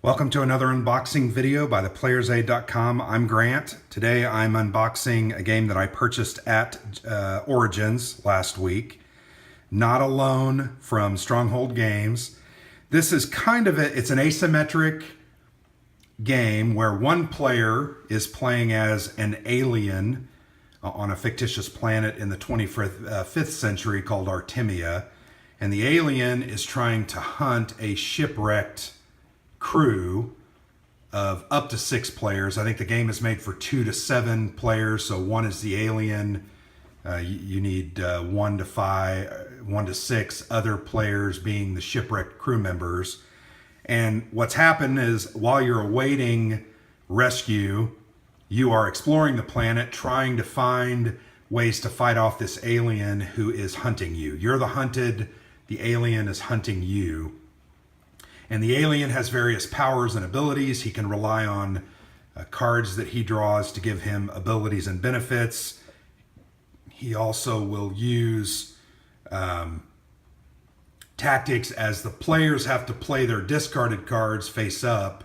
Welcome to another unboxing video by theplayersaid.com. I'm Grant. Today I'm unboxing a game that I purchased at Origins last week. Not Alone from Stronghold Games. This is it's an asymmetric game where one player is playing as an alien on a fictitious planet in the 25th century called Artemia. And the alien is trying to hunt a shipwrecked crew of up to 6 players. I think the game is made for 2 to 7 players, so 1 is the alien. You need 1 to 6 other players being the shipwrecked crew members. And what's happened is while you're awaiting rescue, you are exploring the planet, trying to find ways to fight off this alien who is hunting you. You're the hunted, the alien is hunting you. And the alien has various powers and abilities. He can rely on cards that he draws to give him abilities and benefits. He also will use tactics as the players have to play their discarded cards face up.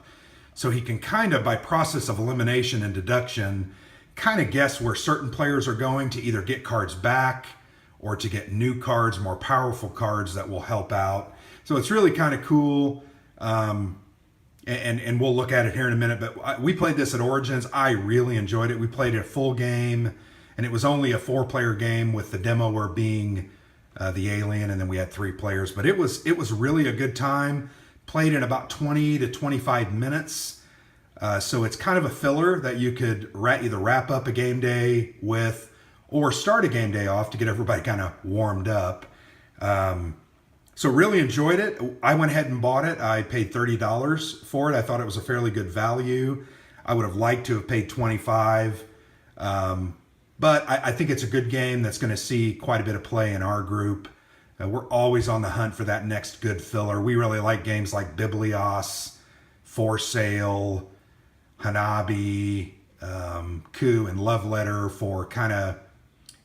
So he can by process of elimination and deduction, guess where certain players are going to either get cards back or to get new cards, more powerful cards that will help out. So it's really kind of cool. And we'll look at it here in a minute, but we played this at Origins. I really enjoyed it. We played it a full game, and it was only a 4-player game with the demoer being the alien, and then we had 3 players. But it was really a good time. Played in about 20 to 25 minutes. So it's kind of a filler that you could either wrap up a game day with or start a game day off to get everybody kind of warmed up. So really enjoyed it. I went ahead and bought it. I paid $30 for it. I thought it was a fairly good value. I would have liked to have paid $25. But I think it's a good game that's going to see quite a bit of play in our group. We're always on the hunt for that next good filler. We really like games like Biblios, For Sale, Hanabi, Coup, and Love Letter for kind of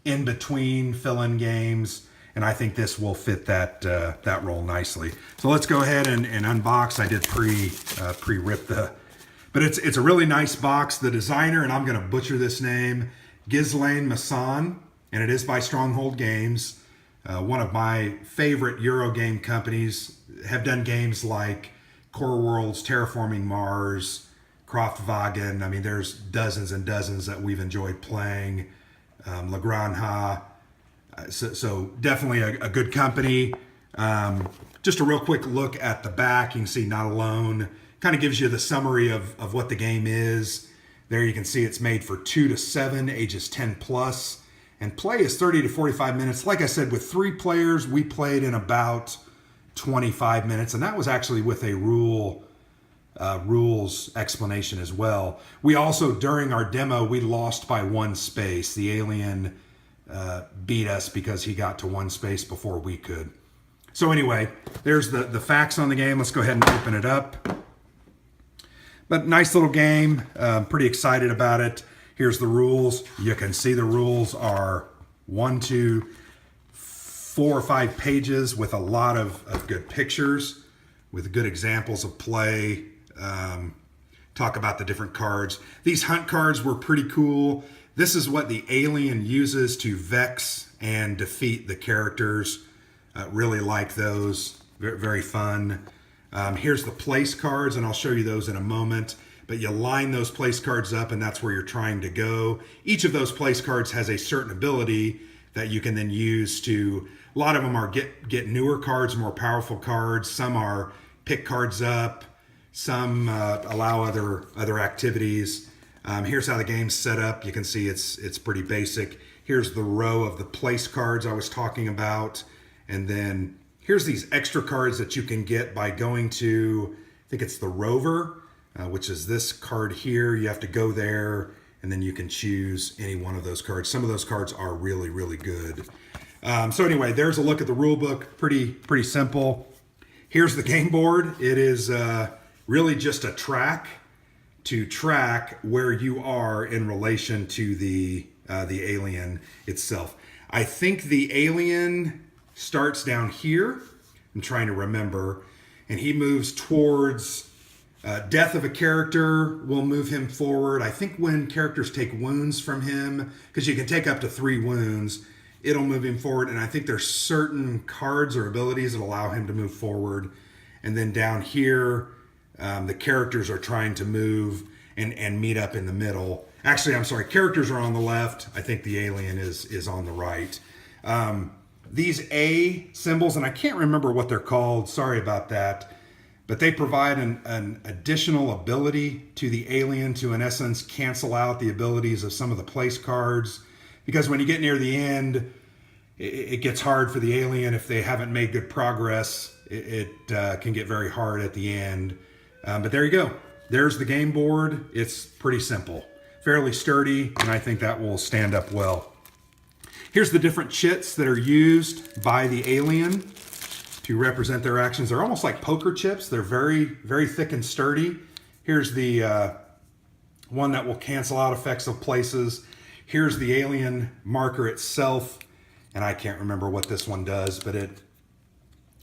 in-between fill-in games. And I think this will fit that role nicely. So let's go ahead and unbox. I did pre-rip but it's a really nice box. The designer, and I'm going to butcher this name, Ghislaine Masson, and it is by Stronghold Games. One of my favorite Euro game companies. Have done games like Core Worlds, Terraforming Mars, Kraftwagen. I mean, there's dozens and dozens that we've enjoyed playing. La Granja. So definitely a good company. Just a real quick look at the back. You can see Not Alone. Kind of gives you the summary of what the game is. There you can see it's made for 2 to 7, ages 10 plus. And play is 30 to 45 minutes. Like I said, with 3 players, we played in about 25 minutes. And that was actually with a rules explanation as well. We also, during our demo, we lost by 1 space. The alien beat us because he got to 1 space before we could. So anyway, there's the facts on the game. Let's go ahead and open it up. But nice little game. Pretty excited about it. Here's the rules. You can see the rules are 1, 2, 4 or 5 pages with a lot of good pictures, with good examples of play. Talk about the different cards. These hunt cards were pretty cool. This is what the alien uses to vex and defeat the characters. Really like those. Very, very fun. Here's the place cards, and I'll show you those in a moment. But you line those place cards up, and that's where you're trying to go. Each of those place cards has a certain ability that you can then use to... A lot of them are get newer cards, more powerful cards. Some are pick cards up. Some allow other activities. Here's how the game's set up. You can see it's pretty basic. Here's the row of the place cards I was talking about. And then here's these extra cards that you can get by going to, I think it's the Rover, which is this card here. You have to go there, and then you can choose any one of those cards. Some of those cards are really, really good. So anyway, there's a look at the rule book. Pretty simple. Here's the game board. It is really just a track to track where you are in relation to the alien itself. I think the alien starts down here. I'm trying to remember. And he moves towards Death of a character will move him forward. I think when characters take wounds from him, because you can take up to 3 wounds, it'll move him forward. And I think there's certain cards or abilities that allow him to move forward. And then down here, the characters are trying to move and meet up in the middle. Actually, I'm sorry, characters are on the left. I think the alien is on the right. These A symbols, and I can't remember what they're called, sorry about that, but they provide an additional ability to the alien to, in essence, cancel out the abilities of some of the place cards. Because when you get near the end, it gets hard for the alien. If they haven't made good progress, it can get very hard at the end. But there you go. There's the game board. It's pretty simple, fairly sturdy, and I think that will stand up well. Here's the different chits that are used by the alien to represent their actions. They're almost like poker chips. They're very, very thick and sturdy. Here's the one that will cancel out effects of places. Here's the alien marker itself, and I can't remember what this one does, but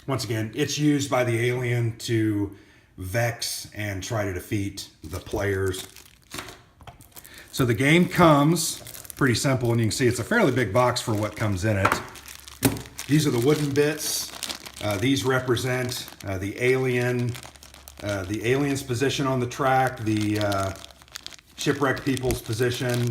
once again, it's used by the alien to vex and try to defeat the players. So the game comes pretty simple, and you can see it's a fairly big box for what comes in it. These are the wooden bits. These represent the alien's position on the track, the shipwrecked people's position.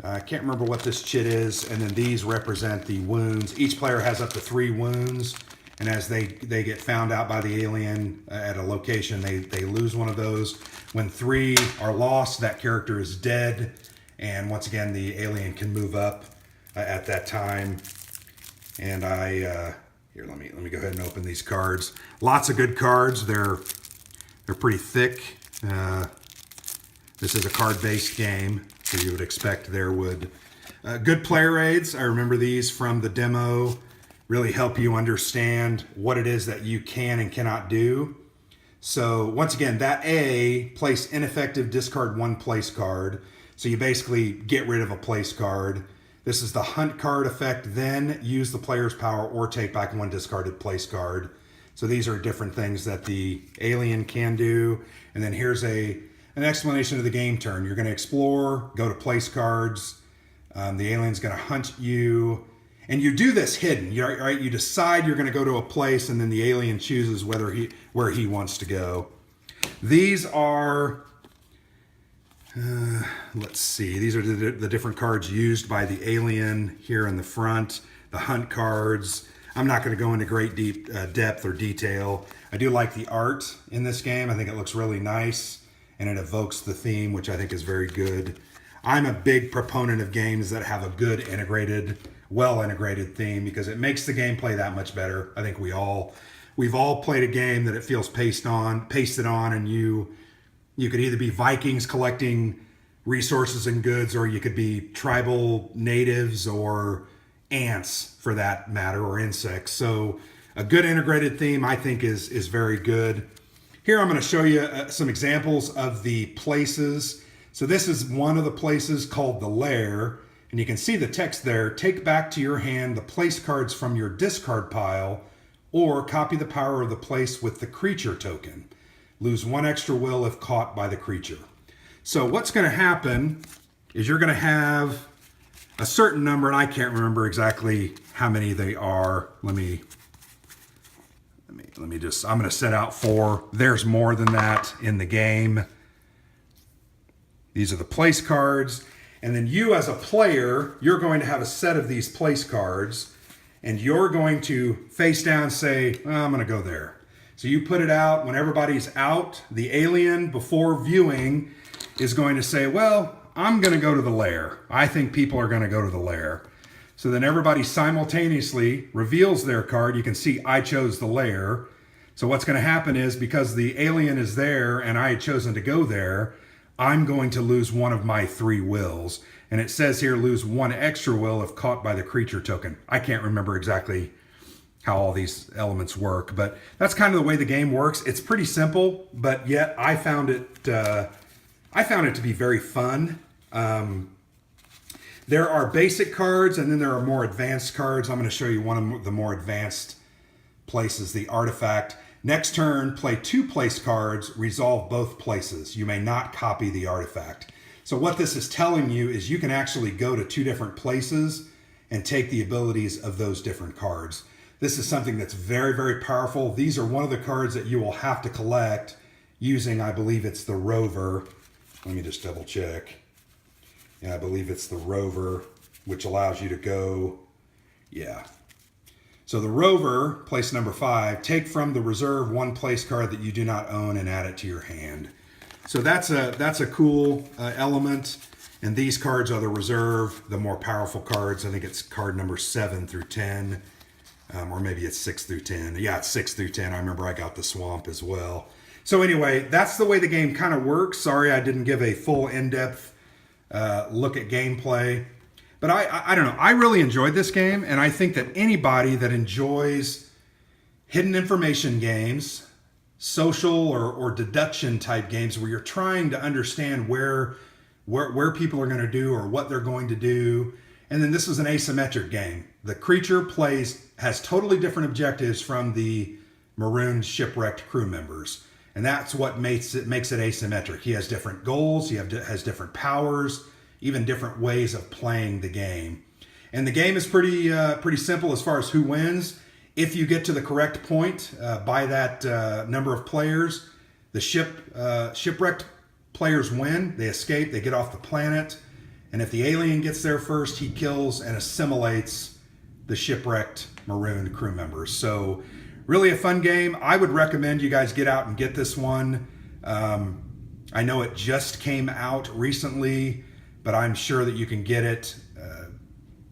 I can't remember what this chit is. And then these represent the wounds. Each player has up to 3 wounds. And as they get found out by the alien at a location, they lose one of those. When 3 are lost, that character is dead. And once again, the alien can move up at that time. And here, let me go ahead and open these cards. Lots of good cards. They're pretty thick. This is a card-based game, so you would expect there would good player aids. I remember these from the demo. Really help you understand what it is that you can and cannot do. So once again, that A, place ineffective, discard 1 place card. So you basically get rid of a place card. This is the hunt card effect, then use the player's power or take back 1 discarded place card. So these are different things that the alien can do. And then here's an explanation of the game turn. You're going to explore, go to place cards. The alien's going to hunt you. And you do this hidden, right? You decide you're going to go to a place, and then the alien chooses where he wants to go. These are, let's see, these are the different cards used by the alien here in the front, the hunt cards. I'm not going to go into great deep depth or detail. I do like the art in this game. I think it looks really nice, and it evokes the theme, which I think is very good. I'm a big proponent of games that have a good integrated, well-integrated theme, because it makes the gameplay that much better. I think we've all played a game that it feels pasted on, and you could either be Vikings collecting resources and goods, or you could be tribal natives or ants for that matter, or insects. So a good integrated theme, I think, is very good. Here I'm going to show you some examples of the places. So this is one of the places called the Lair, and you can see the text there. Take back to your hand the place cards from your discard pile, or copy the power of the place with the creature token. Lose 1 extra will if caught by the creature. So what's going to happen is you're going to have a certain number, and I can't remember exactly how many they are. Let me just, I'm going to set out 4. There's more than that in the game. These are the place cards. And then you as a player, you're going to have a set of these place cards, and you're going to face down say, oh, I'm going to go there. So you put it out. When everybody's out, the alien, before viewing, is going to say, well, I'm going to go to the Lair. I think people are going to go to the Lair. So then everybody simultaneously reveals their card. You can see I chose the Lair. So what's going to happen is, because the alien is there and I had chosen to go there, I'm going to lose 1 of my 3 wills. And it says here, lose 1 extra will if caught by the creature token. I can't remember exactly how all these elements work, but that's kind of the way the game works. It's pretty simple, but yet I found it to be very fun. There are basic cards, and then there are more advanced cards. I'm going to show you one of the more advanced places, the artifact. Next turn, play 2 place cards, resolve both places. You may not copy the artifact. So what this is telling you is you can actually go to 2 different places and take the abilities of those different cards. This is something that's very, very powerful. These are one of the cards that you will have to collect using, I believe it's the Rover. Let me just double check. Yeah, I believe it's the Rover, which allows you to go, yeah. So the Rover, place number 5, take from the reserve 1 place card that you do not own and add it to your hand. So that's a cool element. And these cards are the reserve, the more powerful cards. I think it's card number 7 through 10, or maybe it's 6 through 10. Yeah, it's 6 through 10. I remember I got the Swamp as well. So anyway, that's the way the game kind of works. Sorry I didn't give a full in-depth look at gameplay. But I don't know. I really enjoyed this game, and I think that anybody that enjoys hidden information games, social or deduction type games where you're trying to understand where people are going to do or what they're going to do. And then this is an asymmetric game. The creature has totally different objectives from the marooned shipwrecked crew members. And that's what makes it asymmetric. He has different goals, has different powers, even different ways of playing the game. And the game is pretty simple as far as who wins. If you get to the correct point by that number of players, the shipwrecked players win. They escape, they get off the planet. And if the alien gets there first, he kills and assimilates the shipwrecked marooned crew members. So really a fun game. I would recommend you guys get out and get this one. I know it just came out recently, but I'm sure that you can get it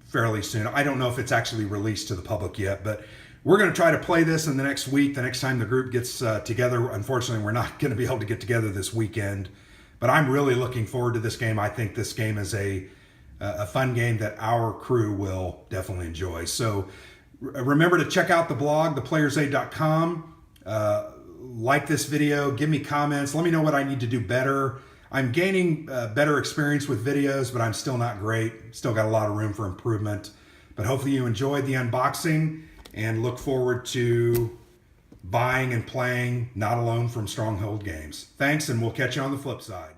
fairly soon. I don't know if it's actually released to the public yet, but we're going to try to play this in the next week, the next time the group gets together. Unfortunately, we're not going to be able to get together this weekend, but I'm really looking forward to this game. I think this game is a fun game that our crew will definitely enjoy. So remember to check out the blog, thePlayerSaid.com. Like this video, give me comments, let me know what I need to do better. I'm gaining better experience with videos, but I'm still not great. Still got a lot of room for improvement. But hopefully you enjoyed the unboxing and look forward to buying and playing Not Alone from Stronghold Games. Thanks, and we'll catch you on the flip side.